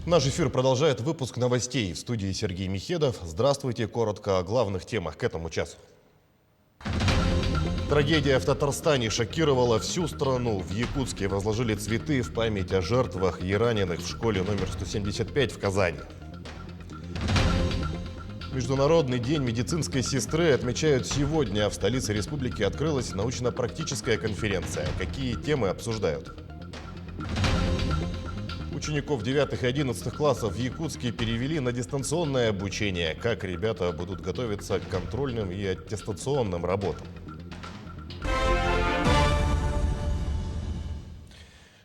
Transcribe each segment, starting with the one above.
Наш эфир продолжает выпуск новостей. В студии Сергей Михедов. Здравствуйте. Коротко о главных темах к этому часу. Трагедия в Татарстане шокировала всю страну. В Якутске возложили цветы в память о жертвах и раненых в школе номер 175 в Казани. Международный день медицинской сестры отмечают сегодня. В столице республики открылась научно-практическая конференция. Какие темы обсуждают? Учеников 9 и 11 классов в Якутске перевели на дистанционное обучение. Как ребята будут готовиться к контрольным и аттестационным работам?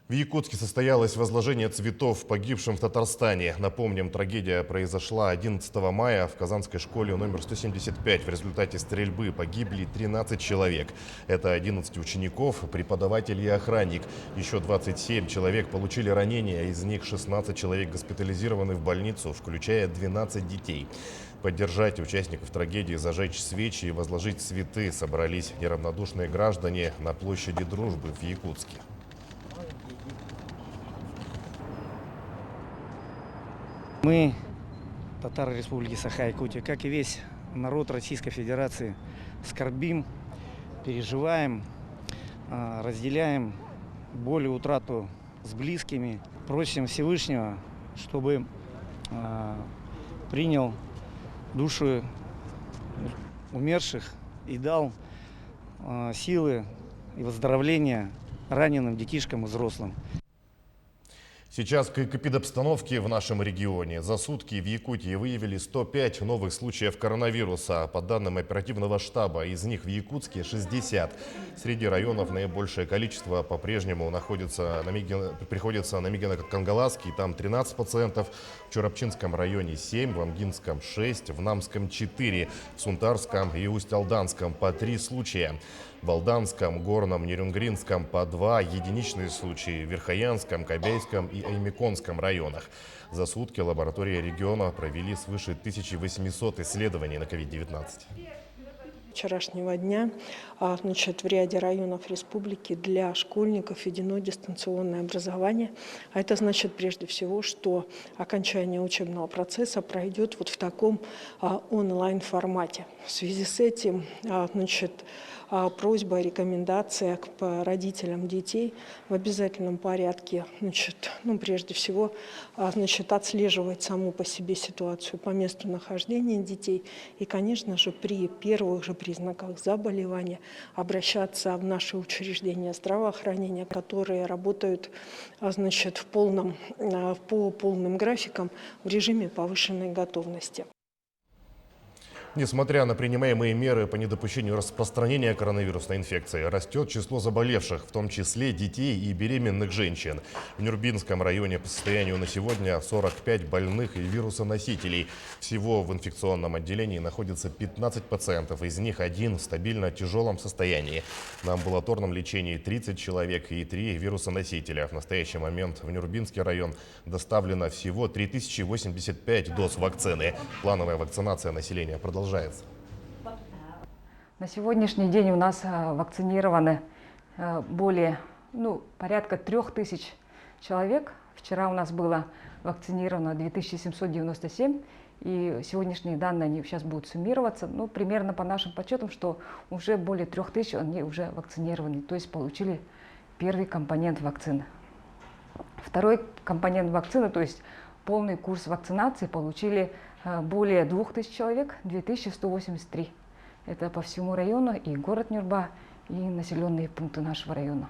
В Якутске состоялось возложение цветов погибшим в Татарстане. Напомним, трагедия произошла 11 мая в Казанской школе номер 175. В результате стрельбы погибли 13 человек. Это 11 учеников, преподаватель и охранник. Еще 27 человек получили ранения, из них 16 человек госпитализированы в больницу, включая 12 детей. Поддержать участников трагедии, зажечь свечи и возложить цветы собрались неравнодушные граждане на площади Дружбы в Якутске. Мы, татары Республики Саха-Якутия, как и весь народ Российской Федерации, скорбим, переживаем, разделяем боль и утрату с близкими. Просим Всевышнего, чтобы принял души умерших и дал силы и выздоровления раненым детишкам и взрослым. Сейчас к эпидобстановке в нашем регионе. За сутки в Якутии выявили 105 новых случаев коронавируса. По данным оперативного штаба, из них в Якутске 60. Среди районов наибольшее количество по-прежнему приходится на Мигино-Кангаласский, там 13 пациентов, в Чурапчинском районе 7, в Амгинском 6, в Намском 4, в Сунтарском и Усть-Алданском по 3 случая. В Алданском, Горном, Нерюнгринском по 2 единичные случаи, в Верхоянском, Кобяйском и Аймеконском районах. За сутки лаборатории региона провели свыше 1800 исследований на COVID-19. Вчерашнего дня в ряде районов республики для школьников введено дистанционное образование. А это значит прежде всего, что окончание учебного процесса пройдет в таком онлайн-формате. В связи с этим просьба, рекомендация к родителям детей в обязательном порядке, прежде всего, отслеживать саму по себе ситуацию по месту нахождения детей и, конечно же, при первых же признаках заболевания обращаться в наши учреждения здравоохранения, которые работают по полным графикам в режиме повышенной готовности. Несмотря на принимаемые меры по недопущению распространения коронавирусной инфекции, растет число заболевших, в том числе детей и беременных женщин. В Нюрбинском районе по состоянию на сегодня 45 больных и вирусоносителей. Всего в инфекционном отделении находится 15 пациентов, из них 1 в стабильно тяжелом состоянии. На амбулаторном лечении 30 человек и 3 вирусоносителя. В настоящий момент в Нюрбинский район доставлено всего 3085 доз вакцины. Плановая вакцинация населения продолжается. На сегодняшний день у нас вакцинированы порядка 3000 человек. Вчера у нас было вакцинировано 2797, и сегодняшние данные они сейчас будут суммироваться. Примерно по нашим подсчетам, что уже более 3000 они уже вакцинированы, то есть получили первый компонент вакцины. Второй компонент вакцины, то есть полный курс вакцинации, получили более 2000 человек, 2183. Это по всему району, и город Нюрба, и населенные пункты нашего района.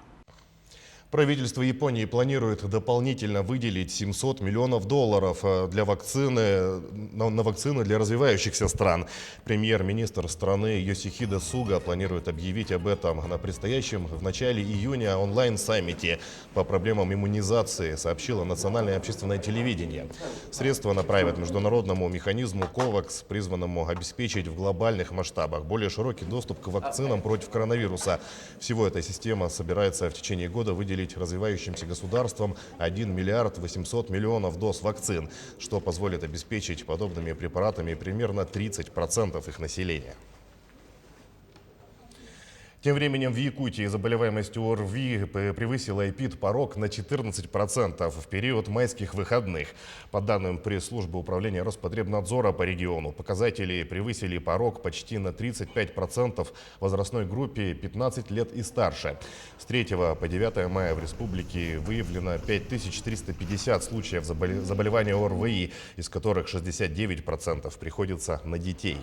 Правительство Японии планирует дополнительно выделить $700 миллионов для вакцины, на вакцины для развивающихся стран. Премьер-министр страны Йосихиде Суга планирует объявить об этом на предстоящем в начале июня онлайн-саммите по проблемам иммунизации, сообщило национальное общественное телевидение. Средства направят международному механизму COVAX, призванному обеспечить в глобальных масштабах более широкий доступ к вакцинам против коронавируса. Всего эта система собирается в течение года выделить развивающимся государствам 1 миллиард 800 миллионов доз вакцин, что позволит обеспечить подобными препаратами примерно 30% их населения. Тем временем в Якутии заболеваемость ОРВИ превысила эпид-порог на 14% в период майских выходных. По данным пресс-службы управления Роспотребнадзора по региону, показатели превысили порог почти на 35% в возрастной группе 15 лет и старше. С 3 по 9 мая в республике выявлено 5350 случаев заболевания ОРВИ, из которых 69% приходится на детей.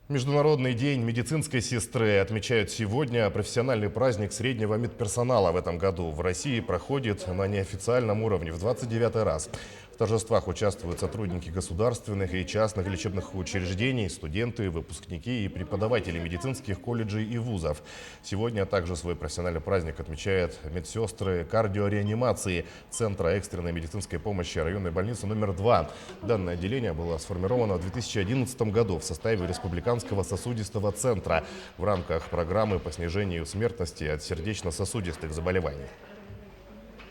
Международный день медицинской сестры отмечают сегодня. Профессиональный праздник среднего медперсонала в этом году в России проходит на неофициальном уровне в 29-й раз. В торжествах участвуют сотрудники государственных и частных лечебных учреждений, студенты, выпускники и преподаватели медицинских колледжей и вузов. Сегодня также свой профессиональный праздник отмечают медсестры кардиореанимации Центра экстренной медицинской помощи районной больницы номер 2. Данное отделение было сформировано в 2011 году в составе Республиканского сосудистого центра в рамках программы по снижению смертности от сердечно-сосудистых заболеваний.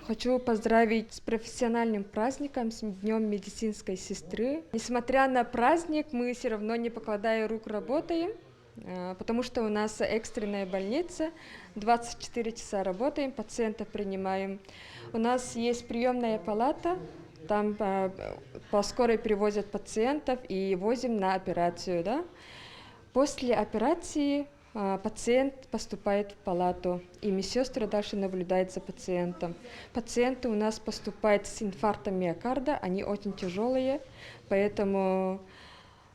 Хочу поздравить с профессиональным праздником, с Днем медицинской сестры. Несмотря на праздник, мы все равно, не покладая рук, работаем, потому что у нас экстренная больница, 24 часа работаем, пациентов принимаем. У нас есть приемная палата, там по скорой привозят пациентов и возим на операцию. Да? После операции пациент поступает в палату, и медсестры дальше наблюдают за пациентом. Пациенты у нас поступают с инфарктом миокарда, они очень тяжелые, поэтому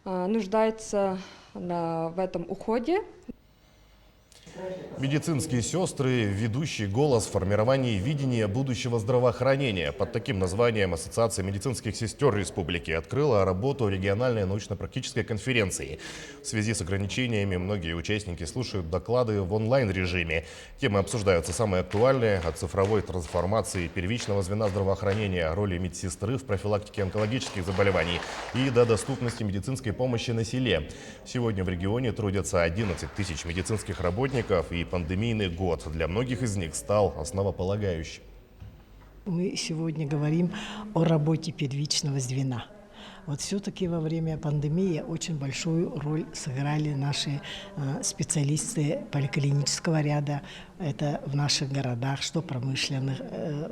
нуждаются в этом уходе. Медицинские сестры – ведущий голос в формировании видения будущего здравоохранения. Под таким названием Ассоциация медицинских сестер республики открыла работу региональной научно-практической конференции. В связи с ограничениями многие участники слушают доклады в онлайн-режиме. Темы обсуждаются самые актуальные – от цифровой трансформации первичного звена здравоохранения, роли медсестры в профилактике онкологических заболеваний и до доступности медицинской помощи на селе. Сегодня в регионе трудятся 11 тысяч медицинских работников, и пандемийный год для многих из них стал основополагающим. Мы сегодня говорим о работе первичного звена. Вот все-таки во время пандемии очень большую роль сыграли наши специалисты поликлинического ряда. Это в наших городах, что в промышленных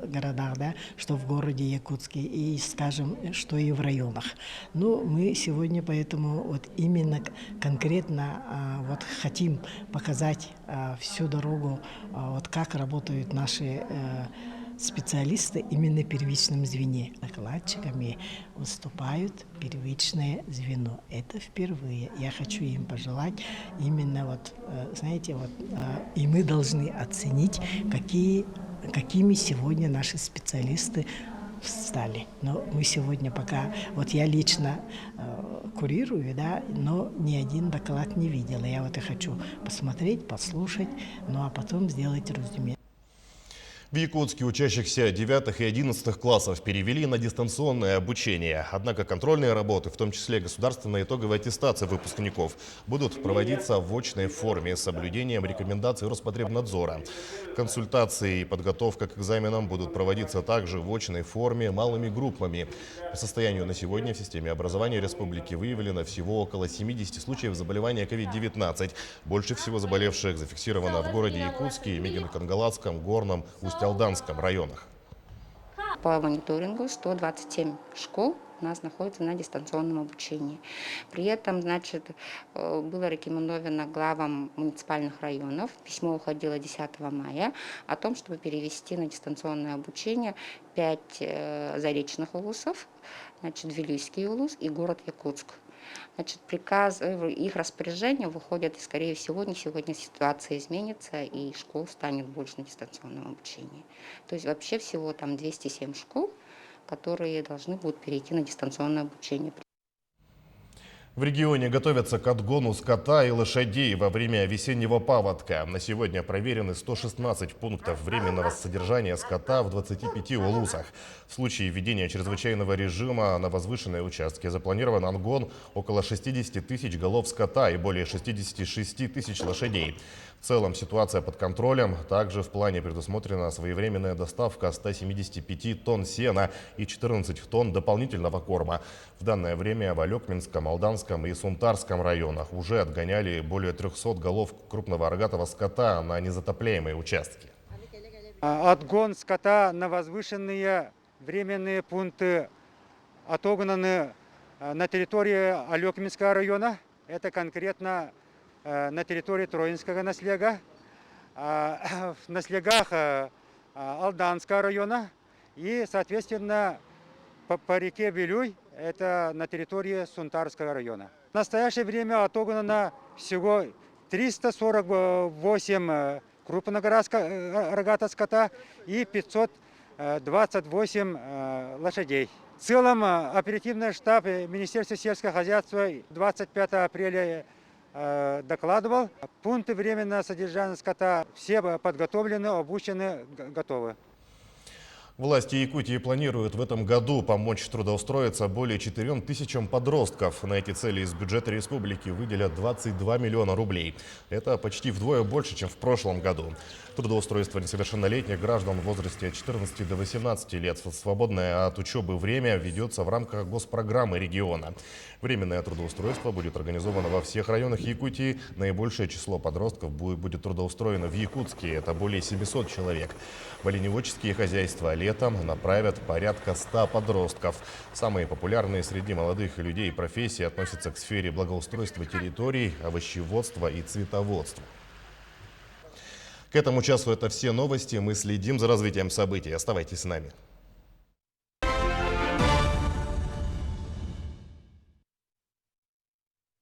городах, да, что в городе Якутске и, скажем, что и в районах. Но мы сегодня поэтому вот именно конкретно вот хотим показать всю дорогу, вот как работают наши специалисты именно в первичном звене. Докладчиками выступают первичное звено. Это впервые. Я хочу им пожелать именно вот, знаете, вот, и мы должны оценить, какими сегодня наши специалисты стали. Но мы сегодня пока, вот я лично курирую, да, но ни один доклад не видела. Я вот и хочу посмотреть, послушать, ну а потом сделать резюме. В Якутске учащихся 9 и 11 классов перевели на дистанционное обучение. Однако контрольные работы, в том числе государственная итоговая аттестация выпускников, будут проводиться в очной форме с соблюдением рекомендаций Роспотребнадзора. Консультации и подготовка к экзаменам будут проводиться также в очной форме малыми группами. По состоянию на сегодня в системе образования республики выявлено всего около 70 случаев заболевания COVID-19. Больше всего заболевших зафиксировано в городе Якутске, Мегино-Кангалацком, Горном, Усть-Алданском районах. По мониторингу 127 школ у нас находятся на дистанционном обучении. При этом, значит, было рекомендовано главам муниципальных районов, письмо уходило 10 мая, о том, чтобы перевести на дистанционное обучение 5 заречных улусов, значит, Вилюйский улус и город Якутск. Значит, приказ, их распоряжение выходит, и, скорее всего, не сегодня ситуация изменится, и школ станет больше на дистанционном обучении. То есть вообще всего там 207 школ, которые должны будут перейти на дистанционное обучение. В регионе готовятся к отгону скота и лошадей во время весеннего паводка. На сегодня проверены 116 пунктов временного содержания скота в 25 улусах. В случае введения чрезвычайного режима на возвышенные участки запланирован отгон около 60 тысяч голов скота и более 66 тысяч лошадей. В целом ситуация под контролем. Также в плане предусмотрена своевременная доставка 175 тонн сена и 14 тонн дополнительного корма. В данное время в Алекминском, Алданском и Сунтарском районах уже отгоняли более 300 голов крупного рогатого скота на незатопляемые участки. Отгон скота на возвышенные временные пункты отогнаны на территории Алекминского района. Это конкретно на территории Троинского наслега, в наслегах Алданского района и, соответственно, по реке Вилюй, это на территории Сунтарского района. В настоящее время отогнано всего 348 крупного рогатого скота и 528 лошадей. В целом оперативный штаб Министерства сельского хозяйства 25 апреля докладывал. Пункты временного содержания скота все подготовлены, обучены, готовы. Власти Якутии планируют в этом году помочь трудоустроиться более 4000 подростков. На эти цели из бюджета республики выделят 22 миллиона рублей. Это почти вдвое больше, чем в прошлом году. Трудоустройство несовершеннолетних граждан в возрасте от 14 до 18 лет в свободное от учебы время ведется в рамках госпрограммы региона. Временное трудоустройство будет организовано во всех районах Якутии. Наибольшее число подростков будет трудоустроено в Якутске. Это более 700 человек. В оленеводческие хозяйства летом направят порядка 100 подростков. Самые популярные среди молодых людей профессии относятся к сфере благоустройства территорий, овощеводства и цветоводства. К этому часу это все новости. Мы следим за развитием событий. Оставайтесь с нами.